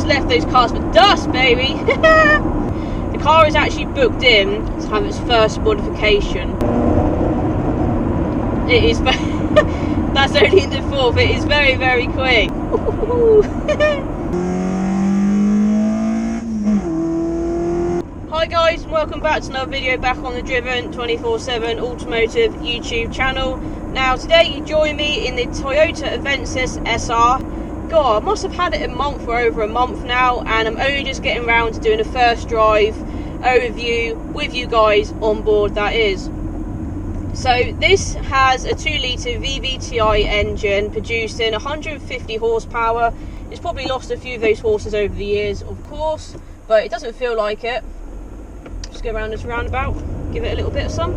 just left those cars for dust, baby. The car is actually booked in to have its first modification. It is, that's only in the 4th, it is very, very quick. Hi guys, and welcome back to another video back on the Driven 24/7 Automotive YouTube channel. Now today you join me in the Toyota Avensis SR. God, I must have had it a month or over a month now, and I'm only just getting around to doing a first drive overview with you guys on board, that is. So this has a 2-litre VVTi engine producing 150 horsepower. It's probably lost a few of those horses over the years, of course, but it doesn't feel like it. Just go around this roundabout, give it a little bit of some.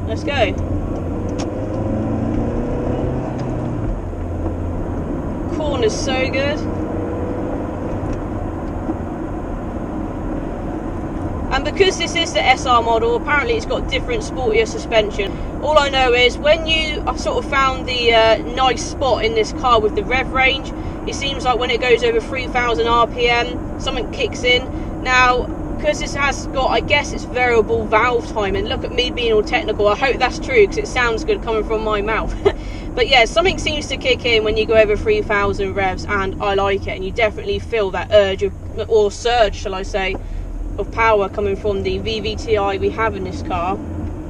Let's go. Corner's so good. And because this is the SR model, apparently it's got different sportier suspension. All I know is when I've sort of found the nice spot in this car with the rev range, it seems like when it goes over 3000 RPM, something kicks in. Now, because this has got, I guess it's variable valve timing. Look at me being all technical. I hope that's true because it sounds good coming from my mouth. But yeah, something seems to kick in when you go over 3000 revs, and I like it. And you definitely feel that urge or surge, shall I say, of power coming from the VVTi we have in this car.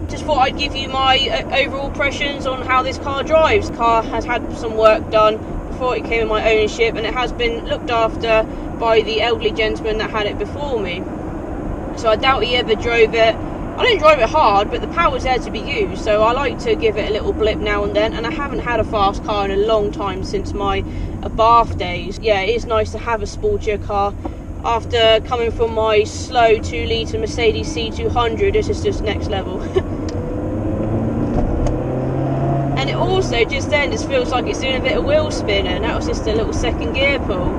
Just thought I'd give you my overall impressions on how this car drives. The car has had some work done before it came in my ownership, and it has been looked after by the elderly gentleman that had it before me. So I doubt he ever drove it. I don't drive it hard, but the power's there to be used, so I like to give it a little blip now and then, and I haven't had a fast car in a long time since my Bath days. Yeah, it is nice to have a sportier car. After coming from my slow 2-litre Mercedes C200, this is just next level. And it also, just then, just feels like it's doing a bit of wheel spin, and that was just a little second gear pull.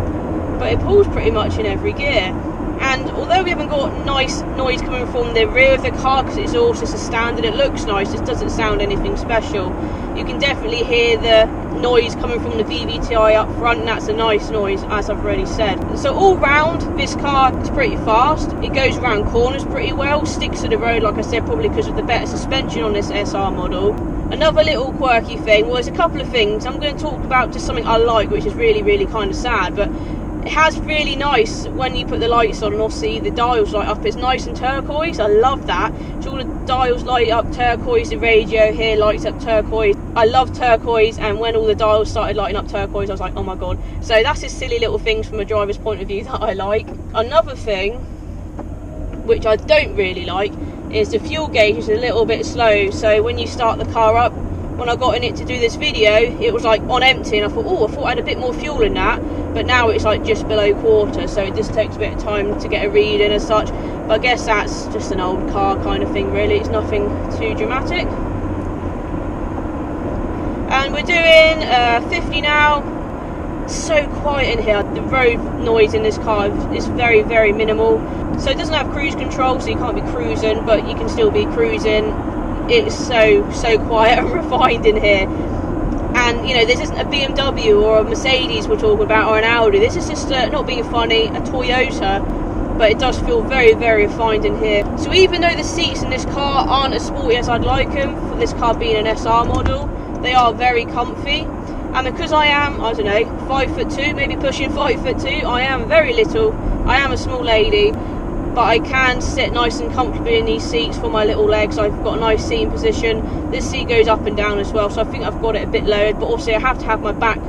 But it pulls pretty much in every gear. And although we haven't got nice noise coming from the rear of the car, because it's all just a standard, it looks nice, it doesn't sound anything special. You can definitely hear the noise coming from the VVTi up front, and that's a nice noise, as I've already said. So all round, this car is pretty fast. It goes around corners pretty well, sticks to the road, like I said, probably because of the better suspension on this SR model. Another little quirky thing, well, there's a couple of things. I'm going to talk about just something I like, which is really, really kind of sad, but it has really nice, when you put the lights on and obviously the dials light up, it's nice and turquoise. I love that. So all the dials light up turquoise, the radio here lights up turquoise. I love turquoise, and when all the dials started lighting up turquoise, I was like, oh my god. So that's just silly little things from a driver's point of view that I like. Another thing, which I don't really like, is the fuel gauge is a little bit slow. So when you start the car up, when I got in it to do this video, it was like on empty, and I thought, oh, I thought I had a bit more fuel in that, but now it's like just below quarter, so it just takes a bit of time to get a read in as such. But I guess that's just an old car kind of thing, really. It's nothing too dramatic. And we're doing 50 now. It's so quiet in here. The road noise in this car is very, very minimal. So it doesn't have cruise control, so you can't be cruising, but you can still be cruising. It's so quiet and refined in here. And you know, this isn't a BMW or a Mercedes we're talking about, or an Audi. This is just not being funny, a Toyota, but it does feel very, very refined in here. So even though the seats in this car aren't as sporty as I'd like them, for this car being an SR model, they are very comfy. And because I am, I don't know, 5'2", maybe pushing 5'2", I am very little, I am a small lady, but I can sit nice and comfortably in these seats for my little legs. I've got a nice seating position. This seat goes up and down as well, so I think I've got it a bit lowered, but also I have to have my back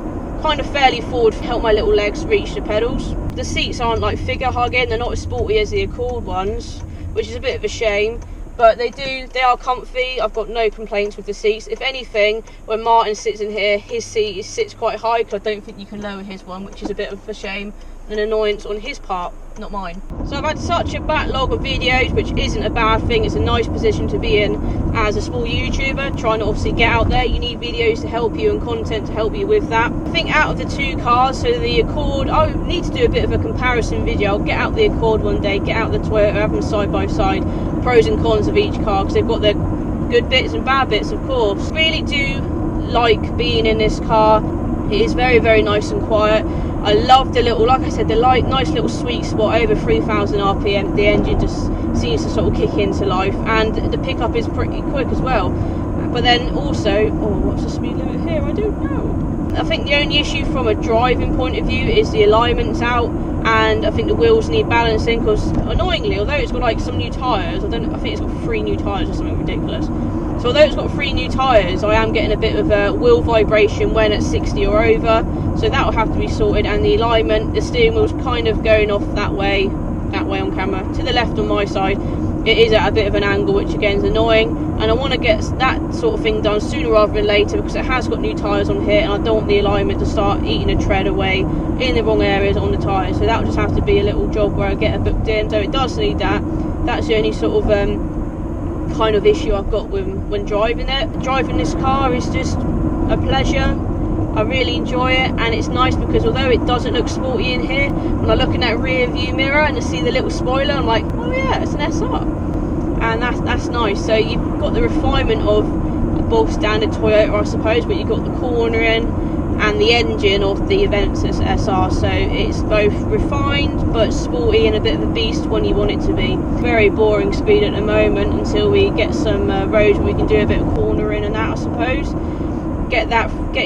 kind of fairly forward to help my little legs reach the pedals. The seats aren't like figure hugging, they're not as sporty as the Accord ones, which is a bit of a shame, but they are comfy. I've got no complaints with the seats. If anything, when Martin sits in here, his seat sits quite high, because I don't think you can lower his one, which is a bit of a shame, an annoyance on his part, not mine. So I've had such a backlog of videos, which isn't a bad thing. It's a nice position to be in as a small YouTuber, trying to obviously get out there. You need videos to help you and content to help you with that. I think out of the two cars, so the Accord, I need to do a bit of a comparison video. I'll get out the Accord one day, get out the Toyota, have them side by side, pros and cons of each car, because they've got their good bits and bad bits, of course. Really do like being in this car. It is very, very nice and quiet. I love the little, like I said, the nice little sweet spot over 3,000 RPM. The engine just seems to sort of kick into life, and the pickup is pretty quick as well. But then also, what's the speed limit here? I don't know. I think the only issue from a driving point of view is the alignment's out, and I think the wheels need balancing, because annoyingly, although it's got like some new tyres, I think it's got 3 new tyres or something ridiculous. So although it's got 3 new tyres, I am getting a bit of a wheel vibration when at 60 or over, so that will have to be sorted. And the alignment, the steering wheel's kind of going off that way on camera, to the left on my side. It is at a bit of an angle, which again is annoying, and I want to get that sort of thing done sooner rather than later, because it has got new tyres on here, and I don't want the alignment to start eating a tread away in the wrong areas on the tyres. So that will just have to be a little job where I get it booked in. So it does need that. That's the only sort of kind of issue I've got when driving it. Driving this car is just a pleasure. I really enjoy it, and it's nice because although it doesn't look sporty in here, when I look in that rear view mirror and I see the little spoiler, I'm like, oh yeah, it's an SR, and that's nice. So you've got the refinement of a bog standard Toyota, I suppose, but you've got the cornering and the engine of the Avensis SR, so it's both refined but sporty and a bit of a beast when you want it to be. Very boring speed at the moment until we get some roads where we can do a bit of cornering and that, I suppose. Get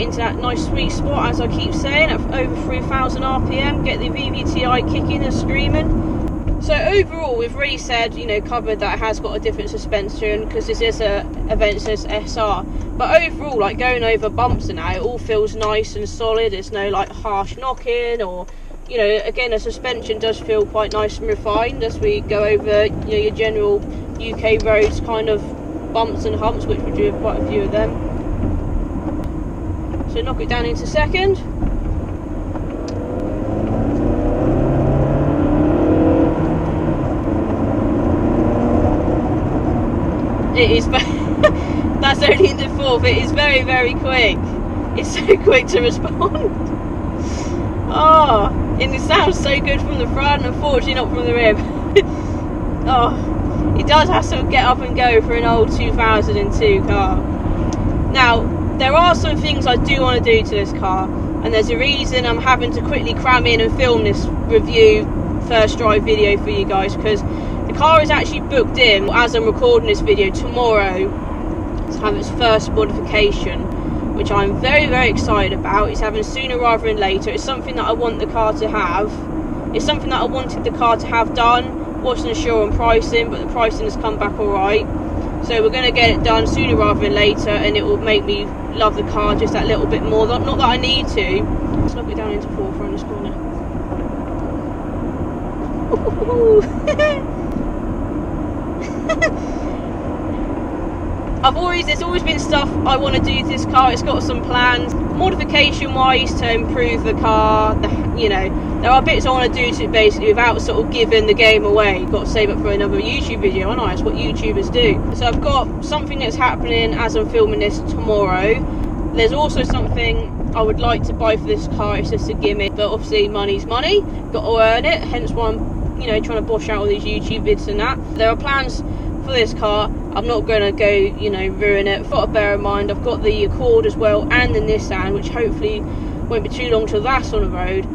into that nice sweet spot, as I keep saying, at over 3,000 RPM, get the VVTi kicking and screaming. So overall, we've really said, covered that it has got a different suspension, because this is a Avensis SR. But overall, like going over bumps and that, it all feels nice and solid. There's no like harsh knocking, or again, the suspension does feel quite nice and refined as we go over your general UK roads kind of bumps and humps, which we do have quite a few of them. So knock it down into second. It is that's only in the fourth. It is very, very quick. It's so quick to respond. And it sounds so good from the front, unfortunately not from the rear. It does have to get up and go for an old 2002 car. Now, there are some things I do want to do to this car, and there's a reason I'm having to quickly cram in and film this review first drive video for you guys, because the car is actually booked in, as I'm recording this video, tomorrow to have its first modification, which I'm very, very excited about. It's happening sooner rather than later. It's something that I want the car to have. It's something that I wanted the car to have done. Wasn't sure on pricing, but the pricing has come back alright. So we're going to get it done sooner rather than later, and it will make me love the car just that little bit more. Not that I need to. Let's knock it down into fourth from this corner. There's always been stuff I want to do to this car. It's got some plans, modification wise, to improve the car. There are bits I want to do to it basically without sort of giving the game away. Got to save it for another YouTube video, and that's what YouTubers do. So I've got something that's happening as I'm filming this tomorrow. There's also something I would like to buy for this car. It's just a gimmick, but obviously money's money. Got to earn it. Hence why I'm trying to bosh out all these YouTube vids and that. There are plans for this car. I'm not going to go ruin it. I've got to bear in mind I've got the Accord as well, and the Nissan, which hopefully won't be too long till that's on the road.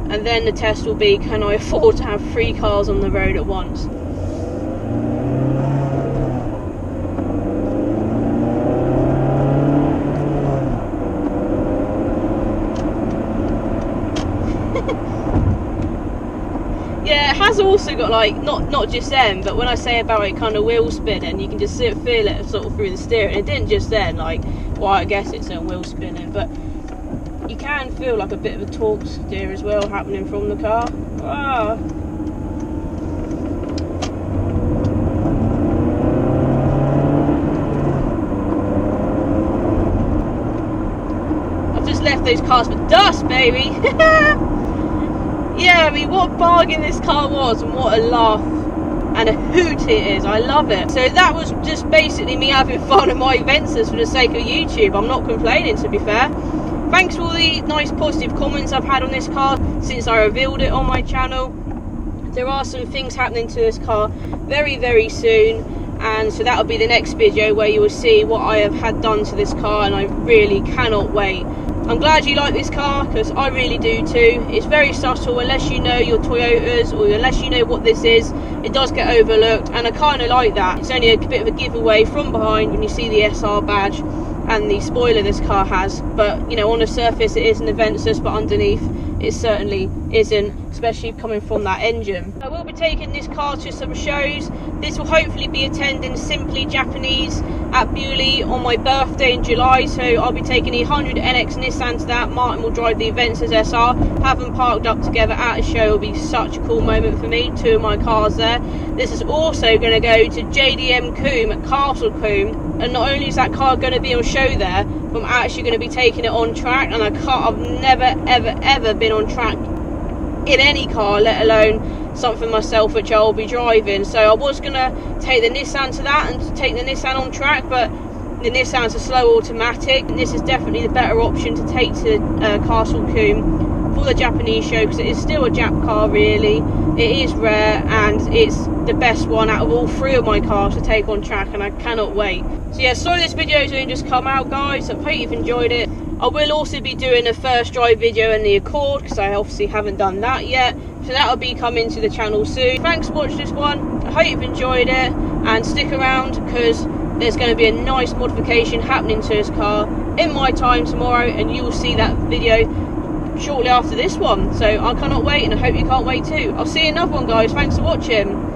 And then the test will be, can I afford to have 3 cars on the road at once? Yeah, it has also got like, not just then, but when I say about it kind of wheel spinning, you can just feel it sort of through the steering. It didn't just then, I guess it's a wheel spinning, but you can feel like a bit of a torque steer as well happening from the car. I've just left those cars for dust, baby. Yeah, I mean, what a bargain this car was, and what a laugh and a hoot it is. I love it. So that was just basically me having fun in my Avensis for the sake of YouTube. I'm not complaining, to be fair. Thanks for all the nice positive comments I've had on this car since I revealed it on my channel. There are some things happening to this car very, very soon, and so that'll be the next video where you will see what I have had done to this car, and I really cannot wait I'm glad you like this car, because I really do too. It's very subtle. Unless you know your Toyotas, or unless you know what this is, it does get overlooked, and I kind of like that. It's only a bit of a giveaway from behind when you see the SR badge and the spoiler this car has, but you know, on the surface it is an Avensis, but underneath it certainly isn't, especially coming from that engine. I will be taking this car to some shows. This will hopefully be attending Simply Japanese at Bewley on my birthday in July, so I'll be taking the 100 NX Nissan to that. Martin will drive the Avensis SR. Have them parked up together at a show will be such a cool moment for me, 2 of my cars there. This is also going to go to JDM Coombe at Castle Coombe, and not only is that car going to be on show there, but I'm actually going to be taking it on track, and I've never ever been on track in any car, let alone something myself which I'll be driving. So I was going to take the Nissan to that and take the Nissan on track, but the Nissan's a slow automatic, and this is definitely the better option to take to Castle Coombe for the Japanese show, because it is still a Jap car really. It is rare, and it's the best one out of all 3 of my cars to take on track, and I cannot wait. So yeah, sorry this video's only just come out, guys. I hope you've enjoyed it. I will also be doing a first drive video in the Accord, because I obviously haven't done that yet, so that'll be coming to the channel soon. Thanks for watching this one. I hope you've enjoyed it, and stick around, because there's going to be a nice modification happening to this car in my time tomorrow, and you will see that video shortly after this one. So I cannot wait, and I hope you can't wait too. I'll see you in another one, guys. Thanks for watching.